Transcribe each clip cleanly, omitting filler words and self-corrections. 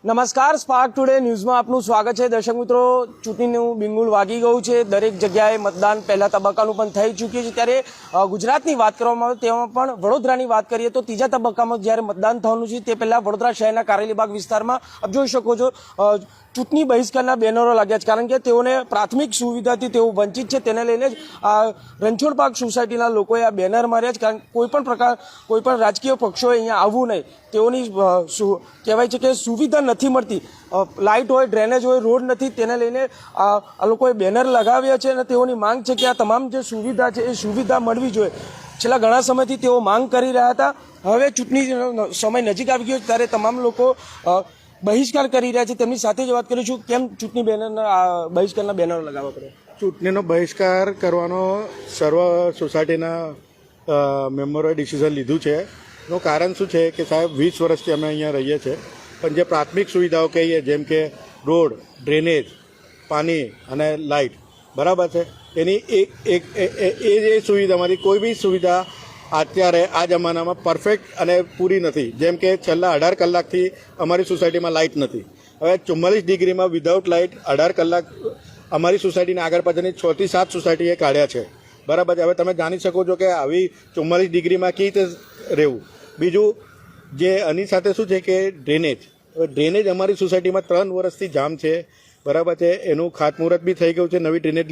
નમસ્કાર, spark today ન્યૂઝમાં આપનું સ્વાગત છે. દર્શક મિત્રો, ચૂંટણીનું બિંગુલ વાગી ગયું છે. દરેક જગ્યાએ મતદાન પહેલા તબક્કાનું પણ થઈ ચૂક્યું છે. ત્યારે ગુજરાતની વાત કરવામાં આવે તેમાં પણ વડોદરાની વાત કરીએ તો ત્રીજા તબક્કામાં જ્યારે મતદાન થવાનું છે તે પહેલા વડોદરા શહેરના કારેલીબાગ વિસ્તારમાં આપ જોઈ શકો છો ચૂંટણી બહિષ્કારના બેનરો લાગ્યા છે, કારણ કે તેઓને પ્રાથમિક સુવિધાથી તેઓ વંચિત છે. તેને લઈને જ રણછોડ પાર્ક સોસાયટીના લોકોએ આ બેનર માર્યા છે, કારણ કોઈ પણ રાજકીય પક્ષોએ અહીંયા આવવું નહીં. તેઓની કહેવાય છે કે સુવિધા નથી મળતી, લાઇટ હોય, ડ્રેનેજ હોય, રોડ નથી. તેને લઈને આ લોકોએ બેનર લગાવ્યા છે અને તેઓની માંગ છે કે આ તમામ જે સુવિધા છે એ સુવિધા મળવી જોઈએ. છેલ્લા ઘણા સમયથી તેઓ માંગ કરી રહ્યા હતા. હવે ચૂંટણીનો સમય નજીક આવી ગયો ત્યારે તમામ લોકો બહિષ્કાર કરી રહ્યા છે. તેમની સાથે જ વાત કરીશું, કેમ ચૂંટણી બહિષ્કારના બેનરો લગાવવા પડે? ચૂંટણીનો બહિષ્કાર કરવાનો સર્વ સોસાયટીના મેમ્બરોએ ડિસિઝન લીધું છે. એનું કારણ શું છે કે સાહેબ 20 વર્ષથી અમે અહીંયા રહીએ છીએ, પણ જે પ્રાથમિક સુવિધાઓ કહીએ જેમ કે રોડ, ડ્રેનેજ, પાણી અને લાઇટ, બરાબર છે, એની એ સુવિધામાંથી કોઈ બી સુવિધા અત્યારે આ જમાનામાં પરફેક્ટ અને પૂરી નથી. જેમ કે છેલ્લા 18 કલાકથી અમારી સોસાયટીમાં લાઇટ નથી. હવે 44 ડિગ્રીમાં વિધાઉટ લાઇટ 18 કલાક અમારી સોસાયટીના આગળ પાછળની 6 થી 7 સોસાયટીએ કાઢ્યા છે, બરાબર છે. હવે તમે જાણી શકો છો કે આવી 44 ડિગ્રીમાં કેવી રીતે રહેવું. બીજું જે આની સાથે શું છે કે ડ્રેનેજ અમારી સોસાયટીમાં 3 વર્ષથી જામ છે, બરાબર છે. એનું ખાતમુહૂર્ત બી થઈ ગયું છે નવી ડ્રેનેજ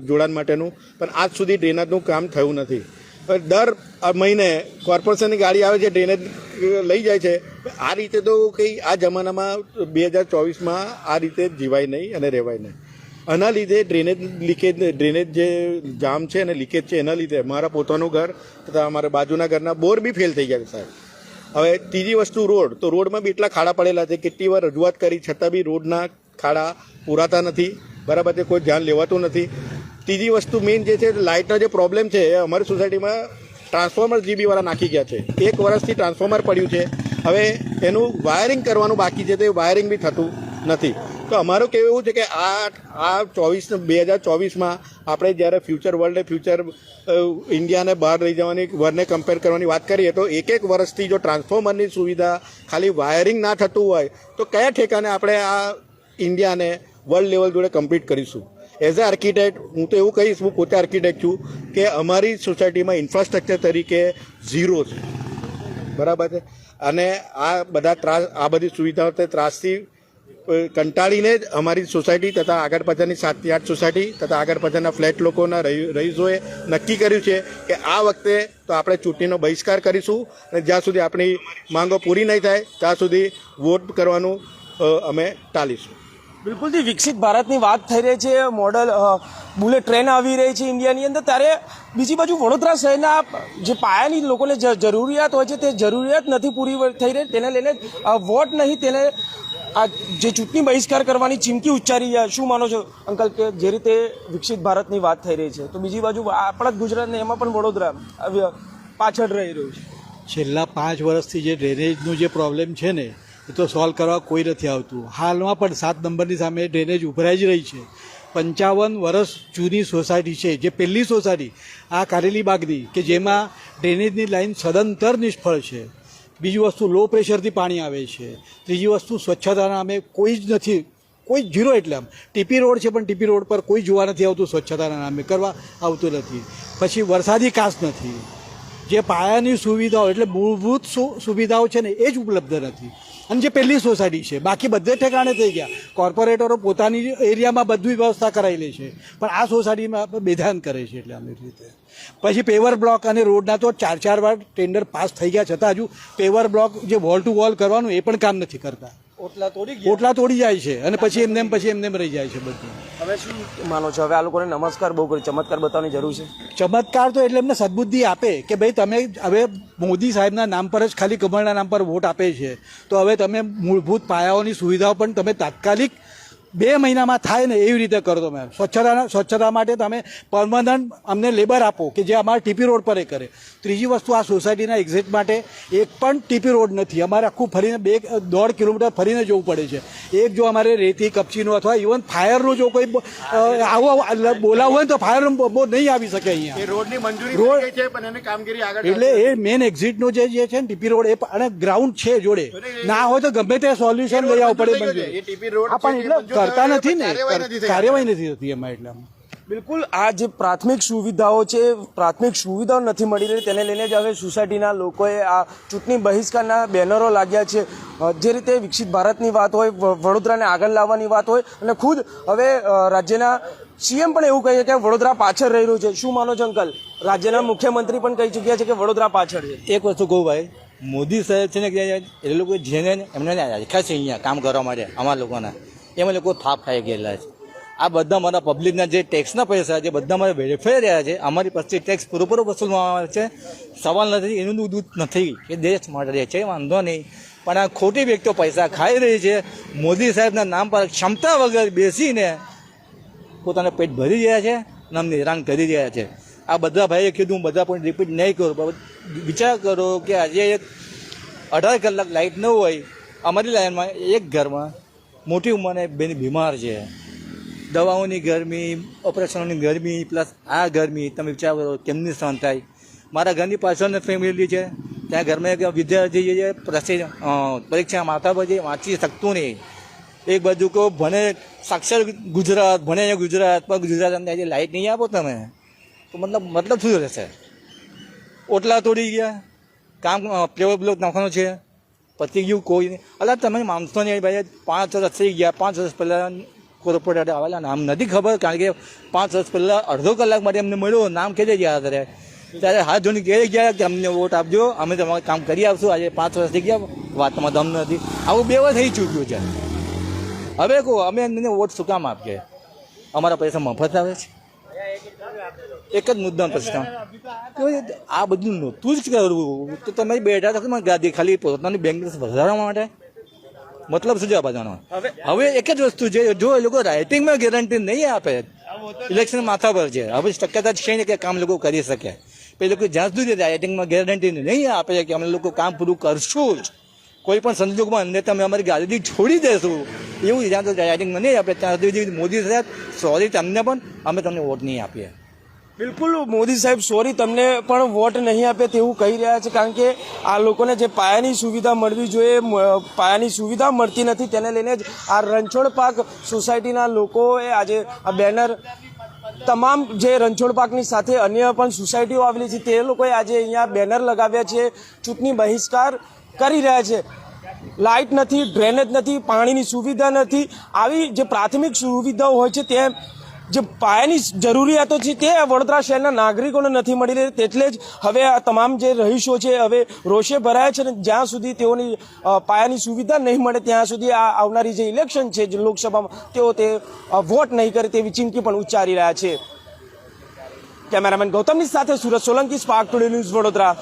જોડાણ માટેનું, પણ આજ સુધી ડ્રેનેજનું કામ થયું નથી. દર મહિને કોર્પોરેશનની ગાડી આવે છે, ડ્રેનેજ લઈ જાય છે. આ રીતે તો કંઈ આ જમાનામાં 2024માં આ રીતે જીવાય નહીં અને રહેવાય નહીં. આના લીધે ડ્રેનેજ જે જામ છે અને લીકેજ છે એના લીધે મારા પોતાનું ઘર તથા અમારા બાજુના ઘરના બોર બી ફેલ થઈ ગયા છે સાહેબ. હવે ત્રીજી વસ્તુ રોડ, તો રોડમાં બી એટલા ખાડા પડેલા છે. કેટલી વાર રજૂઆત કરી છતાં બી રોડના ખાડા પૂરાતા નથી, બરાબર છે, કોઈ ધ્યાન લેવાતું નથી. ત્રીજી વસ્તુ મેઇન જે છે લાઇટનો જે પ્રોબ્લેમ છે એ અમારી સોસાયટીમાં ટ્રાન્સફોર્મર જીબીવાળા નાખી ગયા છે. 1 વર્ષથી ટ્રાન્સફોર્મર પડ્યું છે. હવે એનું વાયરિંગ કરવાનું બાકી છે, તો એ વાયરિંગ બી થતું નથી. તો અમારું કહેવું એવું છે કે આ 2024માં આપણે જ્યારે ફ્યુચર વર્લ્ડ ફ્યુચર ઇન્ડિયાને બહાર લઈ જવાની વર્લ્ડને કમ્પેર કરવાની વાત કરીએ તો 1 વર્ષથી જો ટ્રાન્સફોર્મરની સુવિધા ખાલી વાયરિંગ ના થતું હોય તો કયા ઠેકાને આપણે આ ઇન્ડિયાને વર્લ્ડ લેવલ જોડે કમ્પીટ કરીશું? એઝ અ આર્કિટેક્ટ હું તો એવું કહીશ, હું પોતે આર્કિટેક્ટ છું, કે અમારી સોસાયટીમાં ઇન્ફ્રાસ્ટ્રક્ચર તરીકે ઝીરો છે, બરાબર છે. અને આ બધી સુવિધાઓ ત્રાસથી કંટાળીને જ અમારી સોસાયટી તથા આગળ પાછળની 7 થી 8 સોસાયટી તથા આગળ પાછળના ફ્લેટ લોકોના રહીશોએ નક્કી કર્યું છે કે આ વખતે તો આપણે ચૂંટણીનો બહિષ્કાર કરીશું અને જ્યાં સુધી આપણી માંગો પૂરી નહીં થાય ત્યાં સુધી વોટ કરવાનું અમે ટાળીશું. બિલકુલથી વિકસિત ભારતની વાત થઈ રહી છે, મોડલ બુલેટ ટ્રેન આવી રહી છે ઇન્ડિયાની અંદર, ત્યારે બીજી બાજુ વડોદરા શહેરના જે પાયાની લોકોને જરૂરિયાત હોય છે તે જરૂરિયાત નથી પૂરી થઈ રહી. તેને લઈને વોટ નહીં, તેને આ જે ચૂંટણી બહિષ્કાર કરવાની ચીમકી ઉચ્ચારી છે. શું માનો છો અંકલ કે જે રીતે વિકસિત ભારતની વાત થઈ રહી છે તો બીજી બાજુ આપણા જ ગુજરાતને એમાં પણ વડોદરા પાછળ રહી રહ્યું છે? છેલ્લા 5 વર્ષથી જે ડ્રેનેજનું જે પ્રોબ્લેમ છે ને એ તો સોલ્વ કરવા કોઈ નથી આવતું. હાલમાં પણ 7 નંબરની સામે ડ્રેનેજ ઉભરાઈ જ રહી છે. 55 વર્ષ જૂની સોસાયટી છે, જે પહેલી સોસાયટી આ કારેલીબાગની કે જેમાં ડ્રેનેજની લાઈન સદંતર નિષ્ફળ છે. બીજી વસ્તુ લો પ્રેશરથી પાણી આવે છે. ત્રીજી વસ્તુ સ્વચ્છતાના નામે કોઈ જ નથી, કોઈ ઝીરો. એટલે આમ ટીપી રોડ છે પણ ટીપી રોડ પર કોઈ જોવા નથી આવતું, સ્વચ્છતાના નામે કરવા આવતું નથી. પછી વરસાદી કાંસ નથી. જે પાયાની સુવિધાઓ એટલે મૂળભૂત સુવિધાઓ છે ને એ જ ઉપલબ્ધ નથી. અને જે પહેલી સોસાયટી છે, બાકી બધે ઠેકાણે થઈ ગયા. કોર્પોરેટરો પોતાની એરિયામાં બધી વ્યવસ્થા કરાવી લે છે પણ આ સોસાયટીમાં બેધાન કરે છે. એટલે આમ રીતે પછી પેવર બ્લોક અને રોડના તો 4 વાર ટેન્ડર પાસ થઈ ગયા છતાં હજુ પેવર બ્લોક જે વોલ ટુ વોલ કરવાનું એ પણ કામ નથી કરતા. ઓટલા તોડી જાય છે અને પછી એમને રહી જાય છે બધું. હવે શું માનો છો, હવે આ લોકોને નમસ્કાર બહુ કરી ચમત્કાર બતાવવાની જરૂર છે? ચમત્કાર તો એટલે એમને સદબુદ્ધિ આપે કે ભાઈ તમે હવે મોદી સાહેબના નામ પર જ ખાલી કમળના નામ પર વોટ આપે છે, તો હવે તમે મૂળભૂત પાયાઓની સુવિધાઓ પણ તમે તાત્કાલિક 2 મહિનામાં થાય ને એવી રીતે કરો તમે. સ્વચ્છતા માટે તમે પરમનન્ટ અમને લેબર આપો કે જે અમારા ટીપી રોડ પર એ કરે. ત્રીજી વસ્તુ, આ સોસાયટીના એક્ઝિટ માટે એક પણ ટીપી રોડ નથી. અમારે આખું ફરીને 2.5 કિલોમીટર ફરીને જવું પડે છે. એક જો અમારે રેતી કપચીનું અથવા ઇવન ફાયરનું જો કોઈ આવો બોલાવવું હોય તો ફાયર બહુ નહીં આવી શકે અહીંયા. રોડની મંજૂરી છે પણ એની કામગીરી આગળ એટલે એ મેઇન એક્ઝિટનો જે છે ને ટીપી રોડ એ અને ગ્રાઉન્ડ છે જોડે, ના હોય તો ગમે તે સોલ્યુશન લઈ આવવું પડે. એ ટીપી રોડ પણ એટલે કરતા નથી ને, કાર્યવાહી નથી થતી એમાં. એટલે બિલકુલ આ જે પ્રાથમિક સુવિધાઓ છે, પ્રાથમિક સુવિધાઓ નથી મળી રહી, તેને લઈને જ હવે સોસાયટીના લોકોએ આ ચૂંટણી બહિષ્કારના બેનરો લાગ્યા છે. જે રીતે વિકસિત ભારતની વાત હોય, વડોદરાને આગળ લાવવાની વાત હોય, અને ખુદ હવે રાજ્યના સીએમ પણ એવું કહે છે કે વડોદરા પાછળ રહી રહ્યું છે. શું માનો છો અંકલ? રાજ્યના મુખ્યમંત્રી પણ કહી ચૂક્યા છે કે વડોદરા પાછળ છે. એક વસ્તુ કહું ભાઈ, મોદી સાહેબ છે ને કે એ લોકો જેને એમને રાખ્યા છે અહીંયા કામ કરવા માટે અમારા લોકોના, એમાં લોકો થાપ ખાઈ ગયેલા છે. આ બધા મારા પબ્લિકના જે ટેક્સના પૈસા છે બધા મારે વેરીફાઈ રહ્યા છે. અમારી પાસેથી ટેક્સ પૂરેપૂરો વસૂલવામાં આવે છે. સવાલ નથી, એનું દૂધ નથી કે દેશ માટે રહે છે, વાંધો નહીં. પણ આ ખોટી વ્યક્તિઓ પૈસા ખાઈ રહી છે. મોદી સાહેબના નામ પર ક્ષમતા વગર બેસીને પોતાના પેટ ભરી રહ્યા છે અને અમને હેરાન કરી રહ્યા છે. આ બધા ભાઈએ કીધું, બધા પણ રિપીટ નહીં કરું. વિચાર કરો કે આજે 18 કલાક લાઇટ ન હોય અમારી લાઇનમાં, એક ઘરમાં મોટી ઉંમરના બેન બીમાર છે, દવાઓની ગરમી, ઓપરેશનોની ગરમી, પ્લસ આ ગરમી તમે વિચાર કરો કેમની સહન થાય. મારા ઘરની પાછળની ફેમિલી છે, ત્યાં ઘરમાં એક વિદ્યાર્થી છે પરીક્ષા માથા પર વાંચી શકતું નહીં. એક બાજુ કહો ભણે સાક્ષર ગુજરાત, ભણે ગુજરાત, પણ ગુજરાત આજે લાઇટ નહીં આપો તમે તો મતલબ શું રહેશે? ઓટલા તોડી ગયા, કામ પ્લેવર બ્લોક નાખવાનો છે, પતી ગયું કોઈ નહીં. અલા તમે માનશો નહીં ભાઈ, 5 વર્ષ થઈ ગયા. 5 વર્ષ પહેલાં કોર્પોરેટર આવેલા, નામ નથી ખબર, કારણ કે 5 વર્ષ પહેલાં અડધો કલાક માટે અમને મળ્યો, નામ કહી ગયા ત્યારે હાથ જોઈને કહી ગયા કે અમને વોટ આપજો, અમે તમારું કામ કરી આપશું. આજે 5 વર્ષ થઈ ગયા, વાતમાં દમ નથી. આવું 2 વાર થઈ ચૂક્યું છે. હવે કહો અમે એમને વોટ શું કામ આપીએ? અમારા પૈસા મફત આવે છે. એક જ મુદ્દાનો પ્રશ્ન, આ બધું નહોતું જ કરવું તો તમે બેઠા થશે ગાદી ખાલી પોતાની બેંક વધારવા માટે. મતલબ શું છે આ બધાનો? હવે એક જ વસ્તુ છે, જો એ લોકો રાઇટિંગમાં ગેરંટી નહીં આપે, ઇલેક્શન માથા પર છે, હવે શક્યતા છે ને કે કામ લોકો કરી શકે. એ લોકો જ્યાં સુધી રાઇટિંગમાં ગેરંટી નહીં આપે કે અમે લોકો કામ પૂરું કરશું જ, કોઈ પણ સંજોગમાં અમને તમે અમારી ગાડી છોડી દેશું, એવું જ્યાં તો રાઇટિંગમાં નહીં આપે ત્યાં સુધી મોદી સાહેબ સોરી તમને પણ અમે તમને વોટ નહીં આપીએ. બિલકુલ, મોદી સાહેબ સોરી તમને પણ વોટ નહીં આપે તેવું કહી રહ્યા છે. કારણ કે આ લોકોને જે પાયાની સુવિધા મળવી જોઈએ, પાયાની સુવિધા મળતી નથી, તેને લઈને જ આ રણછોડ પાર્ક સોસાયટીના લોકોએ આજે આ બેનર, તમામ જે રણછોડ પાર્કની સાથે અન્ય પણ સોસાયટીઓ આવેલી છે તે લોકોએ આજે અહીંયા બેનર લગાવ્યા છે, ચૂંટણી બહિષ્કાર કરી રહ્યા છે. લાઇટ નથી, ડ્રેનેજ નથી, પાણીની સુવિધા નથી, આવી જે પ્રાથમિક સુવિધાઓ હોય છે તે જે પાયાની જરૂરિયાતો છે તે વડોદરા શહેરના નાગરિકોને નથી મળી રહી. એટલે જ હવે આ તમામ જે રહીશો છે હવે રોષે ભરાયા છે, અને જ્યાં સુધી તેઓની પાયાની સુવિધા નહીં મળે ત્યાં સુધી આ આવનારી જે ઇલેક્શન છે જે લોકસભામાં તેઓ તે વોટ નહીં કરે તેવી ચીમકી પણ ઉચ્ચારી રહ્યા છે. કેમેરામેન ગૌતમની સાથે Surat Solanki, spark today news, Vadodara.